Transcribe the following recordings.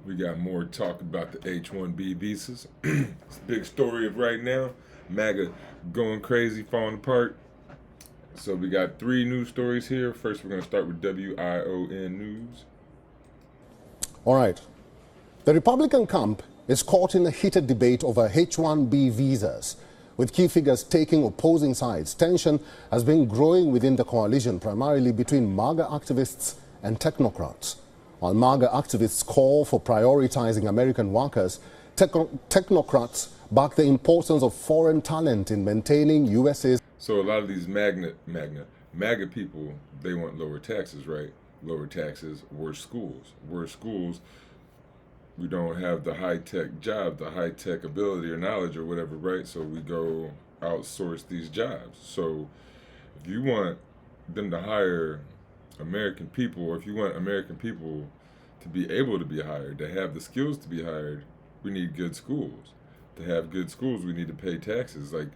We got more talk about the H-1B visas. It's a big story of right now. MAGA going crazy, falling apart. So we got three news stories here. First, we're going to start with WION News. All right. The Republican camp is caught in a heated debate over H-1B visas, with key figures taking opposing sides. Tension has been growing within the coalition, primarily between MAGA activists and technocrats. While MAGA activists call for prioritizing American workers, technocrats back the importance of foreign talent in maintaining USA's. So a lot of these MAGA people, they want lower taxes, right? Lower taxes, worse schools. Worse schools, we don't have the high-tech job, the high-tech ability or knowledge or whatever, right? So we go outsource these jobs. So if you want them to hire American people, or if you want American people to be able to be hired, to have the skills to be hired, we need good schools. To have good schools, we need to pay taxes. Like,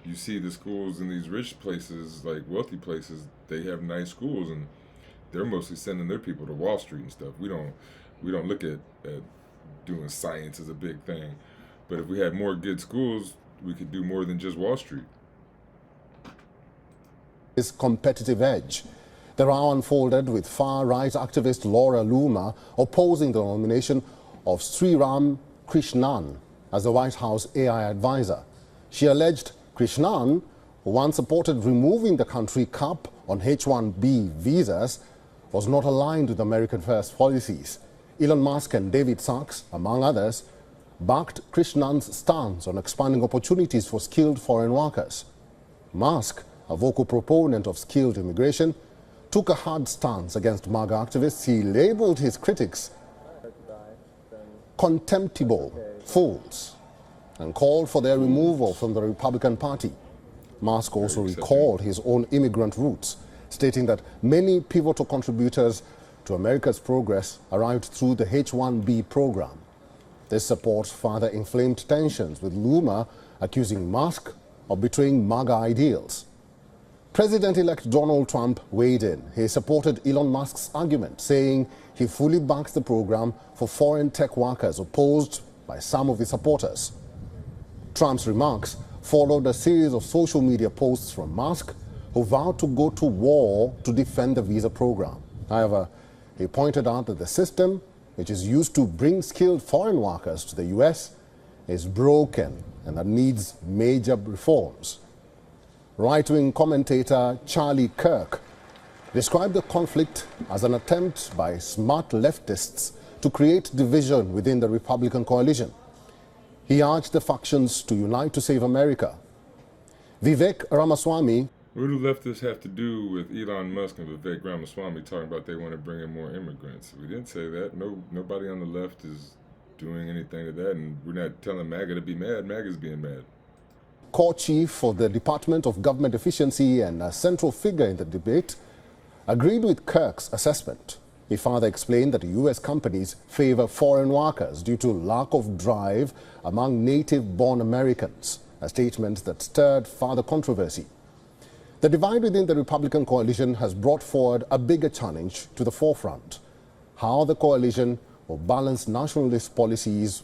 you see the schools in these rich places, like wealthy places, they have nice schools, and they're mostly sending their people to Wall Street and stuff. We don't look at doing science as a big thing. But if we had more good schools, we could do more than just Wall Street. His competitive edge. The row unfolded with far-right activist Laura Loomer opposing the nomination of Sriram Krishnan as the White House AI advisor. She alleged Krishnan, who once supported removing the country cap on H-1B visas, was not aligned with American first policies. Elon Musk and David Sachs, among others, backed Krishnan's stance on expanding opportunities for skilled foreign workers. Musk, a vocal proponent of skilled immigration, took a hard stance against MAGA activists. He labeled his critics contemptible fools and called for their removal from the Republican Party. Musk also recalled his own immigrant roots, stating that many pivotal contributors to America's progress arrived through the H-1B program. This support further inflamed tensions, with Loomer accusing Musk of betraying MAGA ideals. President-elect Donald Trump weighed in. He supported Elon Musk's argument, saying he fully backs the program for foreign tech workers, opposed by some of his supporters. Trump's remarks followed a series of social media posts from Musk, who vowed to go to war to defend the visa program. However, he pointed out that the system, which is used to bring skilled foreign workers to the U.S., is broken and that needs major reforms. Right-wing commentator Charlie Kirk described the conflict as an attempt by smart leftists to create division within the Republican coalition. He urged the factions to unite to save America. Vivek Ramaswamy. What do leftists have to do with Elon Musk and Vikek Ramaswamy talking about they want to bring in more immigrants? We didn't say that. Nobody on the left is doing anything to that, and we're not telling MAGA to be mad. MAGA's being mad. Corps chief for the Department of Government Efficiency and a central figure in the debate, agreed with Kirk's assessment. He further explained that U.S. companies favor foreign workers due to lack of drive among native-born Americans, a statement that stirred further controversy. The divide within the Republican coalition has brought forward a bigger challenge to the forefront: how the coalition will balance nationalist policies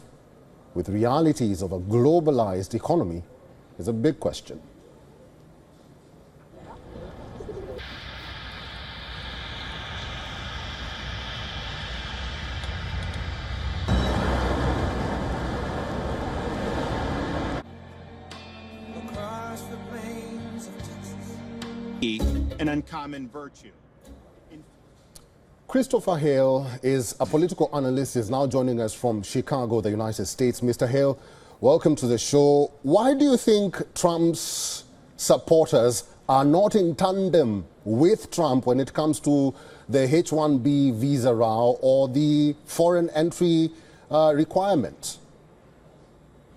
with realities of a globalized economy is a big question. An uncommon virtue. Christopher Hale is a political analyst. He's now joining us from Chicago, the United States. Mr. Hale, welcome to the show. Why do you think Trump's supporters are not in tandem with Trump when it comes to the H-1B visa row or the foreign entry requirements?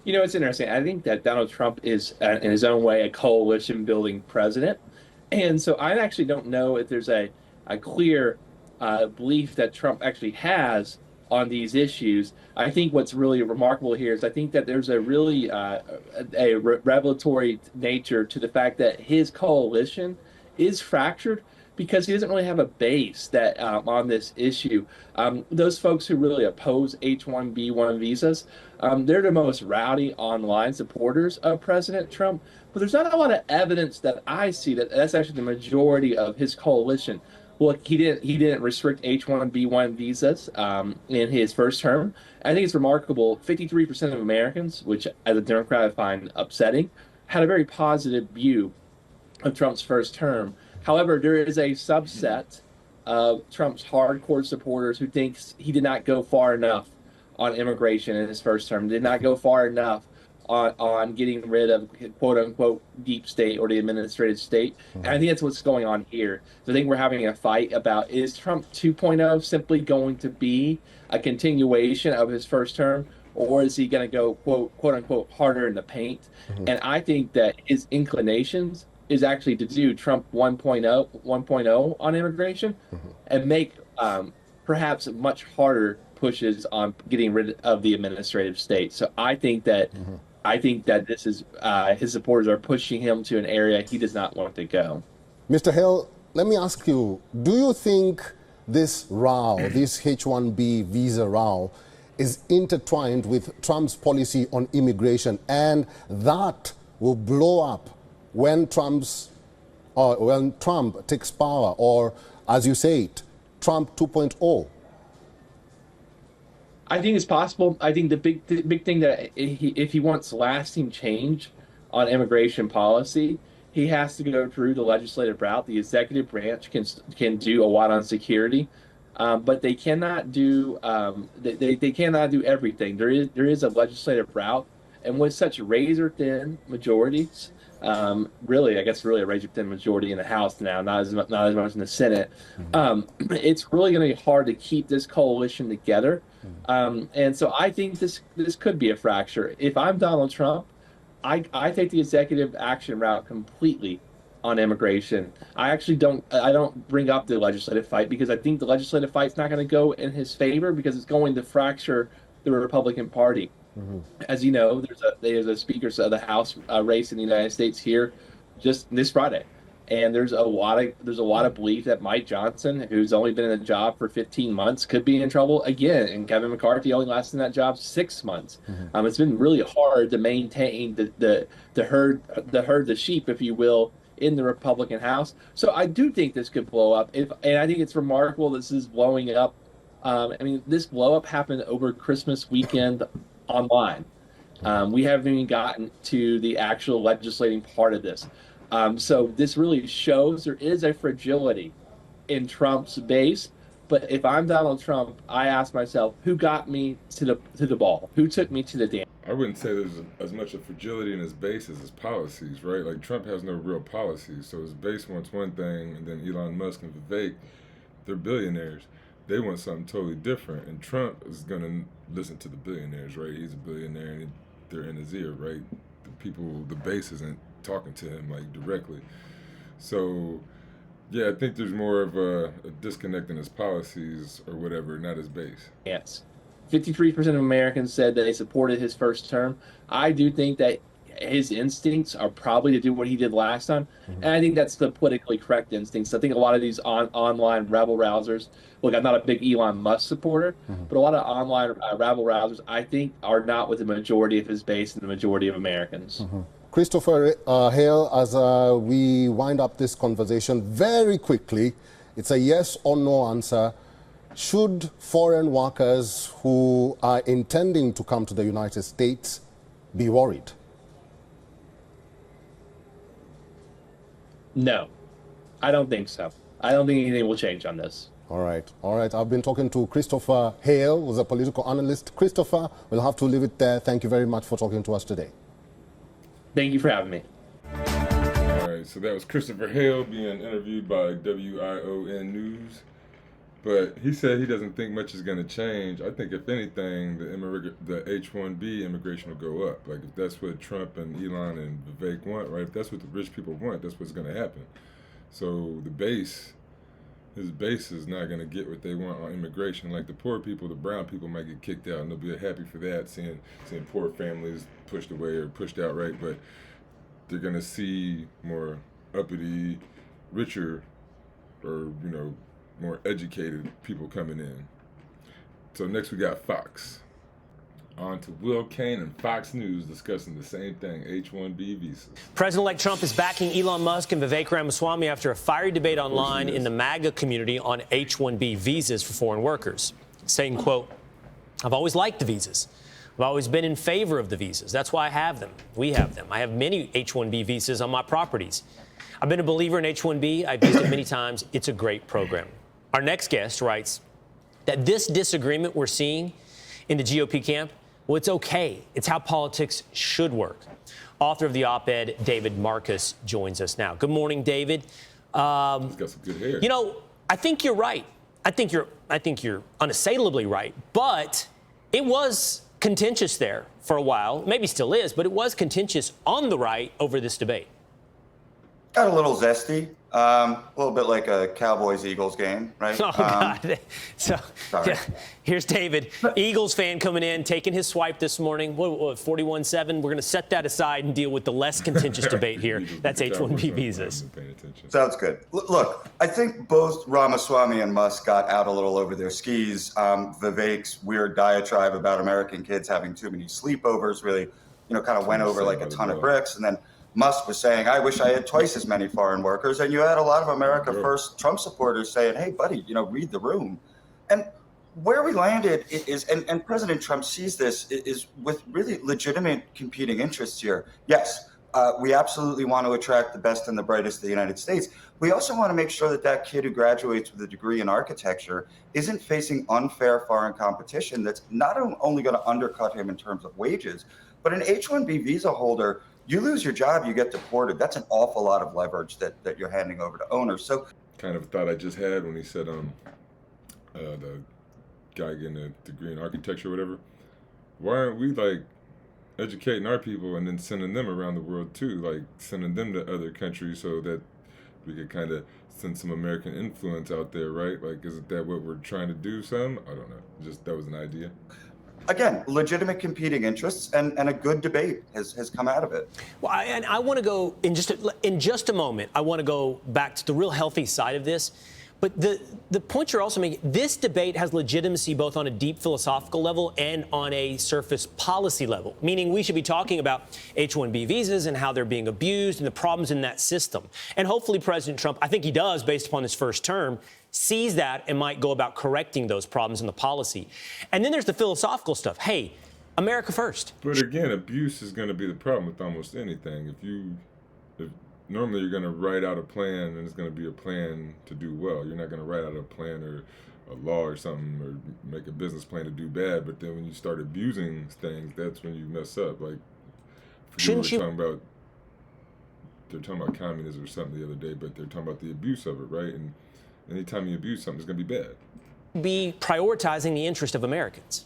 You know, it's interesting. I think that Donald Trump is, in his own way, a coalition-building president. And so I actually don't know if there's a clear belief that Trump actually has on these issues. I think what's really remarkable here is I think that there's a really revelatory nature to the fact that his coalition is fractured because he doesn't really have a base that on this issue. Those folks who really oppose H-1B1 visas, they're the most rowdy online supporters of President Trump. But there's not a lot of evidence that I see that that's actually the majority of his coalition. Look, he didn't restrict H-1B1 visas in his first term. I think it's remarkable. 53% of Americans, which as a Democrat I find upsetting, had a very positive view of Trump's first term. However, there is a subset of Trump's hardcore supporters who thinks he did not go far enough on immigration in his first term, did not go far enough on getting rid of quote unquote deep state or the administrative state. And I think that's what's going on here. So I think we're having a fight about, is Trump 2.0 simply going to be a continuation of his first term, or is he going to go quote unquote harder in the paint? And I think that his inclinations is actually to do Trump 1.0 on immigration and make perhaps much harder pushes on getting rid of the administrative state. So I think that this is his supporters are pushing him to an area he does not want to go. Mr. Hale, let me ask you, do you think this row, this H-1B visa row, is intertwined with Trump's policy on immigration, and that will blow up when Trump takes power, or as you say it, Trump 2.0? I think it's possible. I think the big thing that if he wants lasting change on immigration policy, he has to go through the legislative route. The executive branch can do a lot on security, but they cannot do they cannot do everything. There is a legislative route, and with such razor thin majorities, really a razor thin majority in the House now, not as much in the Senate. It's really going to be hard to keep this coalition together. And so I think this could be a fracture. If I'm Donald Trump, I take the executive action route completely on immigration. I don't bring up the legislative fight because I think the legislative fight's not going to go in his favor because it's going to fracture the Republican Party. As you know, there's a Speaker of the House race in the United States here just this Friday, and there's a lot of belief that Mike Johnson, who's only been in the job for 15 months, could be in trouble again, and Kevin McCarthy only lasted in that job 6 months. It's been really hard to maintain the sheep, if you will, in the Republican House. So I do think this could blow up, and I think it's remarkable this is blowing up. This blow up happened over Christmas weekend online. We haven't even gotten to the actual legislating part of this. So this really shows there is a fragility in Trump's base. But if I'm Donald Trump, I ask myself, who got me to the ball? Who took me to the dance? I wouldn't say there's as much of fragility in his base as his policies, right? Like Trump has no real policies, so his base wants one thing, and then Elon Musk and Vikek, they're billionaires. They want something totally different, and Trump is going to listen to the billionaires, right? He's a billionaire, and they're in his ear, right? The base isn't talking to him like directly. So, yeah, I think there's more of a disconnect in his policies or whatever, not his base. Yes. 53% of Americans said that they supported his first term. I do think that his instincts are probably to do what he did last time. And I think that's the politically correct instincts. I think a lot of these online rabble rousers, look, I'm not a big Elon Musk supporter, but a lot of online rabble rousers, I think, are not with the majority of his base and the majority of Americans. Christopher Hale, as we wind up this conversation very quickly, it's a yes or no answer. Should foreign workers who are intending to come to the United States be worried? No, I don't think so. I don't think anything will change on this. All right. I've been talking to Christopher Hale, who's a political analyst. Christopher, we'll have to leave it there. Thank you very much for talking to us today. Thank you for having me. All right, so that was Christopher Hale being interviewed by WION News. But he said he doesn't think much is going to change. I think, if anything, the H-1B immigration will go up. Like, if that's what Trump and Elon and Vivek want, right? If that's what the rich people want, that's what's going to happen. So his base is not going to get what they want on immigration. Like, the poor people, the brown people might get kicked out, and they'll be happy for that, seeing poor families pushed away or pushed out, right? But they're going to see more uppity, richer or more educated people coming in. So next we got Fox. On to Will Kane and Fox News discussing the same thing, H-1B visas. President-elect Trump is backing Elon Musk and Vivek Ramaswamy after a fiery debate online in the MAGA community on H-1B visas for foreign workers, saying, quote, "I've always liked the visas. I've always been in favor of the visas. That's why I have them. We have them. I have many H-1B visas on my properties. I've been a believer in H-1B. I've used it many times. It's a great program." Our next guest writes that this disagreement we're seeing in the GOP camp, well, it's okay. It's how politics should work. Author of the op-ed, David Marcus, joins us now. Good morning, David. He's got some good hair. I think you're right. I think you're unassailably right. But it was contentious there for a while. Maybe still is, but it was contentious on the right over this debate. Got a little zesty, a little bit like a Cowboys-Eagles game, right? Oh, God. So, sorry. yeah, here's David, Eagles fan coming in, taking his swipe this morning. What 41-7? We're going to set that aside and deal with the less contentious debate here. That's H-1B visas. Sounds good. Look, I think both Ramaswamy and Musk got out a little over their skis. Vivek's weird diatribe about American kids having too many sleepovers really, kind of went over like a ton of bricks. And then Musk was saying, "I wish I had twice as many foreign workers." And you had a lot of America First Trump supporters saying, "Hey, buddy, read the room." And where we landed is, and President Trump sees this, is with really legitimate competing interests here. Yes, we absolutely want to attract the best and the brightest of the United States. We also want to make sure that kid who graduates with a degree in architecture isn't facing unfair foreign competition that's not only going to undercut him in terms of wages, but an H-1B visa holder, you lose your job, you get deported. That's an awful lot of leverage that you're handing over to owners. So, kind of thought I just had when he said the guy getting a degree in architecture or whatever. Why aren't we educating our people and then sending them around the world too, sending them to other countries so that we could kind of send some American influence out there, right? Isn't that what we're trying to do? I don't know. Just that was an idea. Again, legitimate competing interests and a good debate has come out of it. Well, I want to go in just a moment. I want to go back to the real healthy side of this. But the point you're also making, this debate has legitimacy both on a deep philosophical level and on a surface policy level, meaning we should be talking about H-1B visas and how they're being abused and the problems in that system. And hopefully President Trump, I think he does based upon his first term, sees that and might go about correcting those problems in the policy. And then there's the philosophical stuff. Hey, America first. But again, abuse is going to be the problem with almost anything. If normally you're going to write out a plan and it's going to be a plan to do well. You're not going to write out a plan or a law or something or make a business plan to do bad. But then when you start abusing things, that's when you mess up. They're talking about communism or something the other day, but they're talking about the abuse of it, right? And anytime you abuse something, it's going to be bad. Be prioritizing the interest of Americans.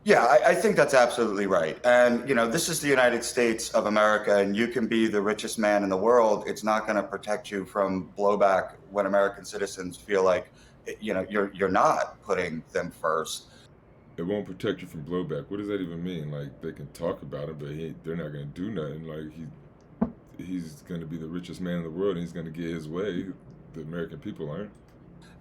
Yeah, I think that's absolutely right. And, this is the United States of America, and you can be the richest man in the world. It's not going to protect you from blowback when American citizens feel like, you're not putting them first. It won't protect you from blowback. What does that even mean? They can talk about it, but they're not going to do nothing. He's going to be the richest man in the world, and he's going to get his way. The American people aren't.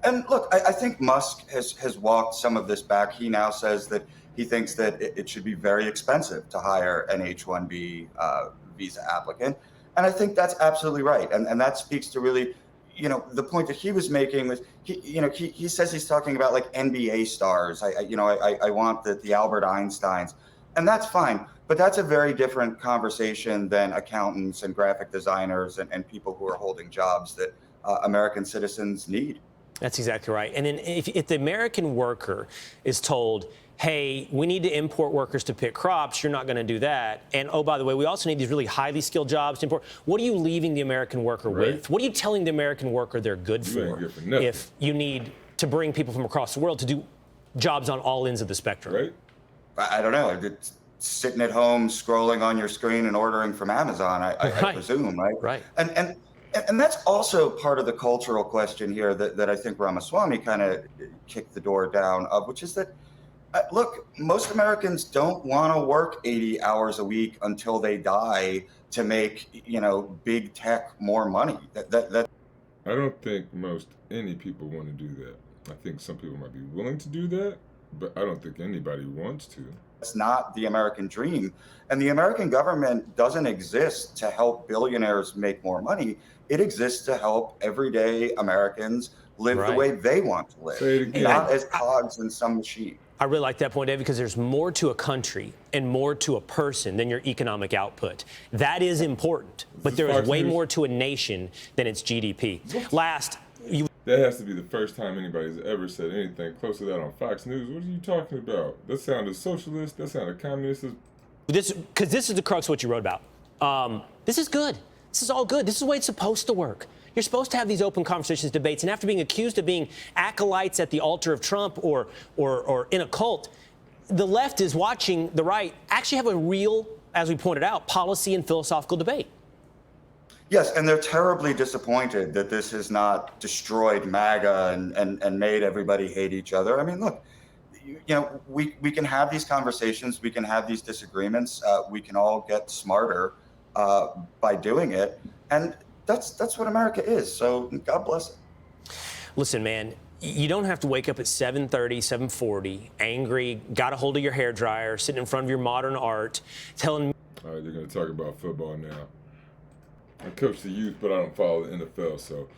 And look, I think Musk has walked some of this back. He now says that he thinks that it should be very expensive to hire an H-1B visa applicant. And I think that's absolutely right. And that speaks to really, the point that he was making was, he says he's talking about NBA stars. I want the Albert Einsteins. And that's fine. But that's a very different conversation than accountants and graphic designers and people who are holding jobs that American citizens need. That's exactly right. And then if the American worker is told, hey, we need to import workers to pick crops, you're not going to do that. And, oh, by the way, we also need these really highly skilled jobs to import. What are you leaving the American worker with? What are you telling the American worker they're good for if you need to bring people from across the world to do jobs on all ends of the spectrum? Right. I don't know. It's sitting at home, scrolling on your screen and ordering from Amazon, I presume, right? Right. And that's also part of the cultural question here that I think Ramaswamy kind of kicked the door down of, which is that, look, most Americans don't want to work 80 hours a week until they die to make, big tech more money. I don't think any people want to do that. I think some people might be willing to do that, but I don't think anybody wants to. It's not the American dream. And the American government doesn't exist to help billionaires make more money. It exists to help everyday Americans live the way they want to live, Say it again. not as cogs in some machine. I really like that point, Dave, because there's more to a country and more to a person than your economic output. That is important, but there is way more to a nation than its GDP. That has to be the first time anybody's ever said anything close to that on Fox News. What are you talking about? That sounded socialist. That sounded communist. Because this is the crux of what you wrote about. This is good. This is all good. This is the way it's supposed to work. You're supposed to have these open conversations, debates, and after being accused of being acolytes at the altar of Trump or in a cult, the left is watching the right actually have a real, as we pointed out, policy and philosophical debate. Yes, and they're terribly disappointed that this has not destroyed MAGA and made everybody hate each other. I mean, look, we can have these conversations, we can have these disagreements, we can all get smarter by doing it, and that's what America is. So God bless it. Listen, man, you don't have to wake up at 7:30, 7:40, angry, got a hold of your hairdryer, sitting in front of your modern art, telling me. All right, they're going to talk about football now. I coach the youth, but I don't follow the NFL. So,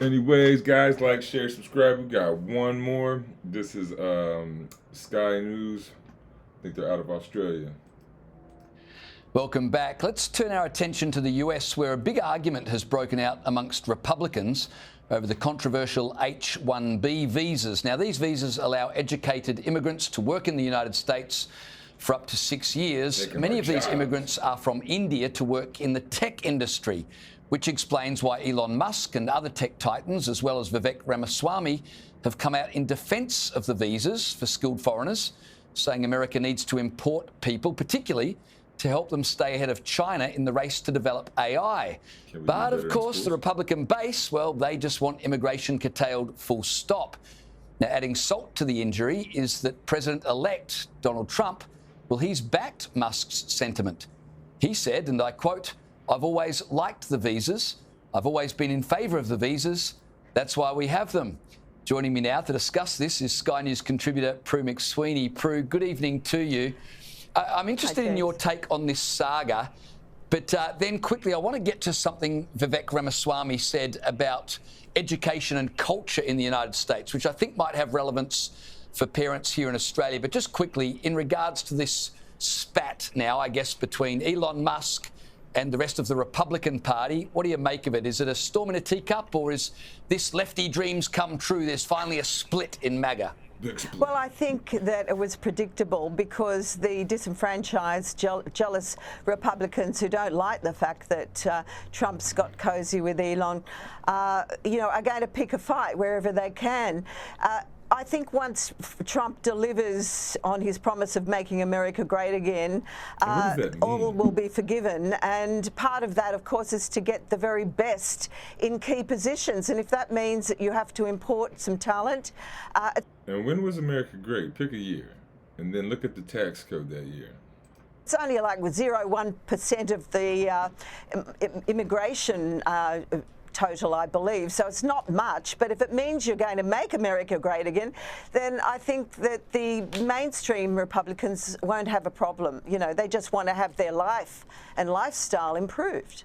anyways, guys, like, share, subscribe. We got one more. This is Sky News. I think they're out of Australia. Welcome back. Let's turn our attention to the US, where a big argument has broken out amongst Republicans over the controversial H-1B visas. Now, these visas allow educated immigrants to work in the United States for up to 6 years. Many of these immigrants are from India to work in the tech industry, which explains why Elon Musk and other tech titans, as well as Vikek Ramaswamy, have come out in defence of the visas for skilled foreigners, saying America needs to import people, particularly to help them stay ahead of China in the race to develop AI. But of course, the Republican base, well, they just want immigration curtailed, full stop. Now, adding salt to the injury is that President-elect Donald Trump, well, he's backed Musk's sentiment. He said, and I quote, "I've always liked the visas. I've always been in favour of the visas. That's why we have them." Joining me now to discuss this is Sky News contributor Prue McSweeney. Prue, good evening to you. I'm interested in your take on this saga, but then quickly I want to get to something Vikek Ramaswamy said about education and culture in the United States, which I think might have relevance for parents here in Australia. But just quickly, in regards to this spat now, I guess, between Elon Musk and the rest of the Republican Party, what do you make of it? Is it a storm in a teacup, or is this lefty dreams come true? There's finally a split in MAGA. Well, I think that it was predictable because the disenfranchised, jealous Republicans who don't like the fact that Trump's got cosy with Elon, are going to pick a fight wherever they can. I think once Trump delivers on his promise of making America great again, all will be forgiven. And part of that, of course, is to get the very best in key positions. And if that means that you have to import some talent. And when was America great? Pick a year. And then look at the tax code that year. It's only like 0.01% of the immigration total, I believe. So it's not much, but if it means you're going to make America great again, then I think that the mainstream Republicans won't have a problem. They just want to have their life and lifestyle improved.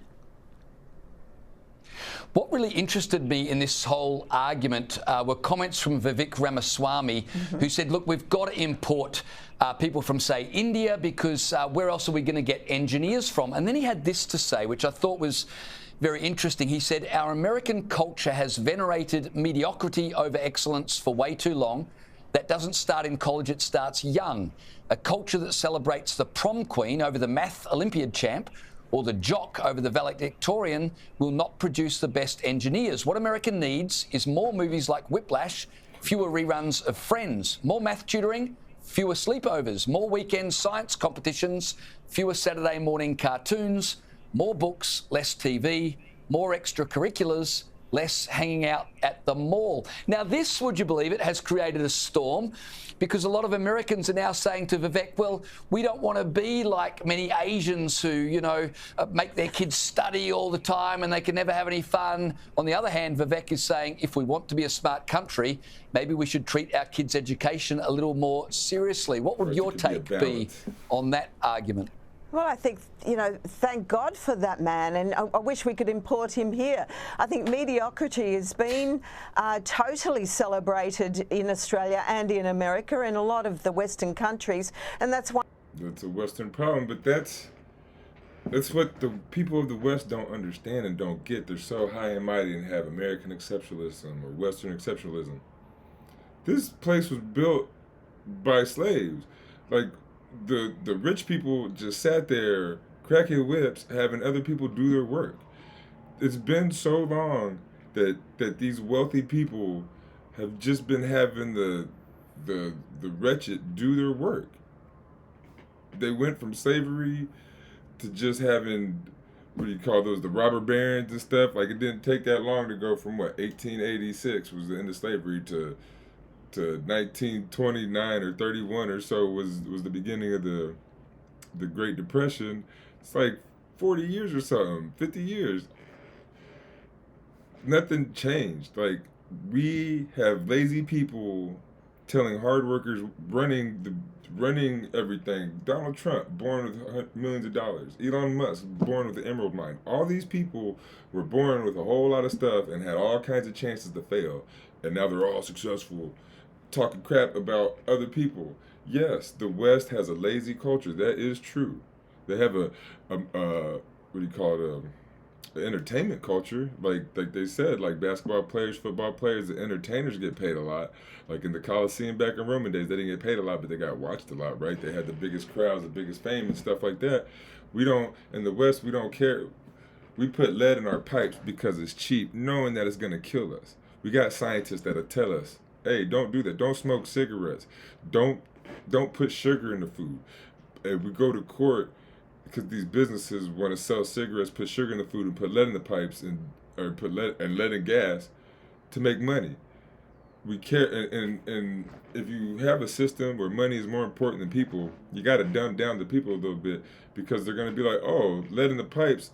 What really interested me in this whole argument were comments from Vikek Ramaswamy, who said, look, we've got to import people from, say, India, because where else are we going to get engineers from? And then he had this to say, which I thought was very interesting. He said, our American culture has venerated mediocrity over excellence for way too long. That doesn't start in college, it starts young. A culture that celebrates the prom queen over the math Olympiad champ or the jock over the valedictorian will not produce the best engineers. What America needs is more movies like Whiplash, fewer reruns of Friends, more math tutoring, fewer sleepovers, more weekend science competitions, fewer Saturday morning cartoons, more books, less TV, more extracurriculars, less hanging out at the mall. Now, this, would you believe it, has created a storm because a lot of Americans are now saying to Vivek, well, we don't want to be like many Asians who, you know, make their kids study all the time and they can never have any fun. On the other hand, Vivek is saying if we want to be a smart country, maybe we should treat our kids' education a little more seriously. What would your take be on that argument? Well, I think, you know, thank God for that man, and I wish we could import him here. I think mediocrity has been totally celebrated in Australia and in America and a lot of the Western countries, and that's why. That's a Western problem, but that's what the people of the West don't understand and don't get. They're so high and mighty and have American exceptionalism or Western exceptionalism. This place was built by slaves. Like, the rich people just sat there cracking whips, having other people do their work. It's been so long that these wealthy people have just been having the wretched do their work. They went from slavery to just having, what do you call those, the robber barons and stuff. Like, it didn't take that long to go from 1886 was the end of slavery to 1929 or 31 or so was the beginning of the Great Depression. It's like 40 years or something, 50 years. Nothing changed. Like, we have lazy people telling hard workers running everything. Donald Trump, born with millions of dollars. Elon Musk, born with the emerald mine. All these people were born with a whole lot of stuff and had all kinds of chances to fail. And now they're all successful, talking crap about other people. Yes, the West has a lazy culture. That is true. They have a what do you call it? An entertainment culture. Like they said, like basketball players, football players, the entertainers get paid a lot. Like in the Coliseum back in Roman days, they didn't get paid a lot, but they got watched a lot, right? They had the biggest crowds, the biggest fame and stuff like that. We don't, in the West, we don't care. We put lead in our pipes because it's cheap, knowing that it's gonna kill us. We got scientists that'll tell us, hey, don't do that. Don't smoke cigarettes. Don't put sugar in the food. And we go to court because these businesses want to sell cigarettes, put sugar in the food, and put lead in the pipes, or put lead in gas to make money. We care, and if you have a system where money is more important than people, you got to dumb down the people a little bit because they're going to be like, oh, lead in the pipes,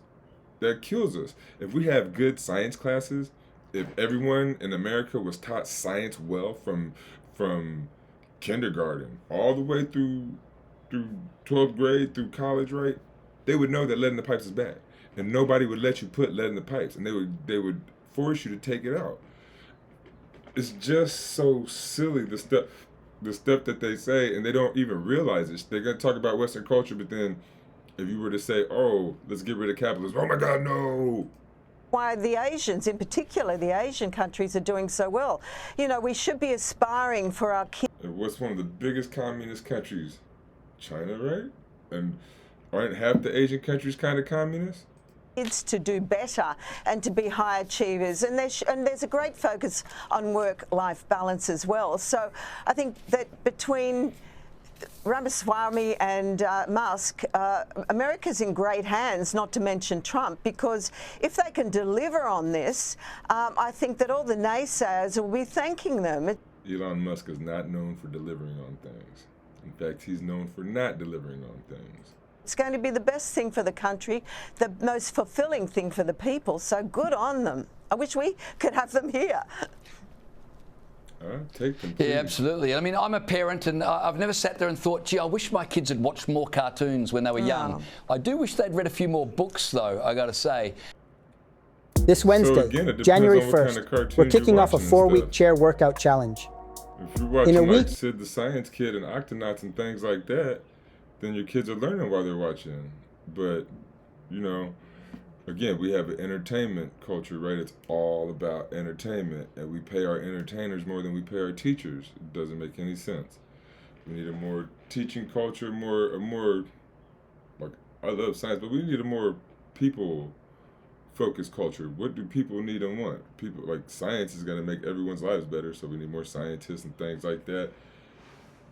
that kills us. If we have good science classes, if everyone in America was taught science well from kindergarten all the way through 12th grade through college, right? They would know that lead in the pipes is bad, and nobody would let you put lead in the pipes, and they would force you to take it out. It's just so silly, the stuff that they say, and they don't even realize it. They're gonna talk about Western culture, but then if you were to say, "Oh, let's get rid of capitalism," oh my God, no. Why the Asians, in particular, the Asian countries are doing so well. You know, we should be aspiring for our kids. What's one of the biggest communist countries? China, right? And aren't half the Asian countries kind of communist? Kids to do better and to be high achievers, and there's a great focus on work-life balance as well. So I think that between Ramaswamy and Musk, America's in great hands, not to mention Trump, because if they can deliver on this, I think that all the naysayers will be thanking them. Elon Musk is not known for delivering on things. In fact, he's known for not delivering on things. It's going to be the best thing for the country, the most fulfilling thing for the people, so good on them. I wish we could have them here. Take them, please. Yeah, absolutely. I mean, I'm a parent, and I've never sat there and thought, gee, I wish my kids had watched more cartoons when they were young. I do wish they'd read a few more books, though, I got to say. This Wednesday, So again, it depends January on what kind of 1st, cartoons we're kicking you're off a watching and 4-week stuff. chair workout challenge. If you're watching In a like week- Sid the Science Kid and Octonauts and things like that, then your kids are learning while they're watching. But, you know, again, we have an entertainment culture, right? It's all about entertainment, and we pay our entertainers more than we pay our teachers. It doesn't make any sense. We need a more teaching culture, a more like, I love science, but we need a more people-focused culture. What do people need and want? People, like, science is going to make everyone's lives better, so we need more scientists and things like that.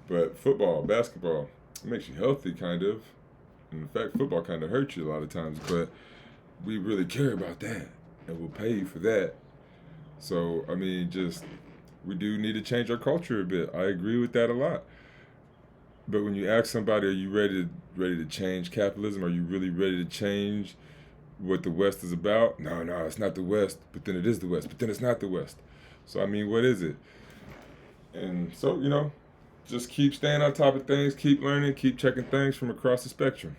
But football, basketball, it makes you healthy, kind of. In fact, football kind of hurts you a lot of times, but we really care about that, and we'll pay you for that. So, I mean, just, we do need to change our culture a bit. I agree with that a lot. But when you ask somebody, are you ready to change capitalism? Are you really ready to change what the West is about? No, it's not the West, but then it is the West, but then it's not the West. So, I mean, what is it? And so, just keep staying on top of things, keep learning, keep checking things from across the spectrum.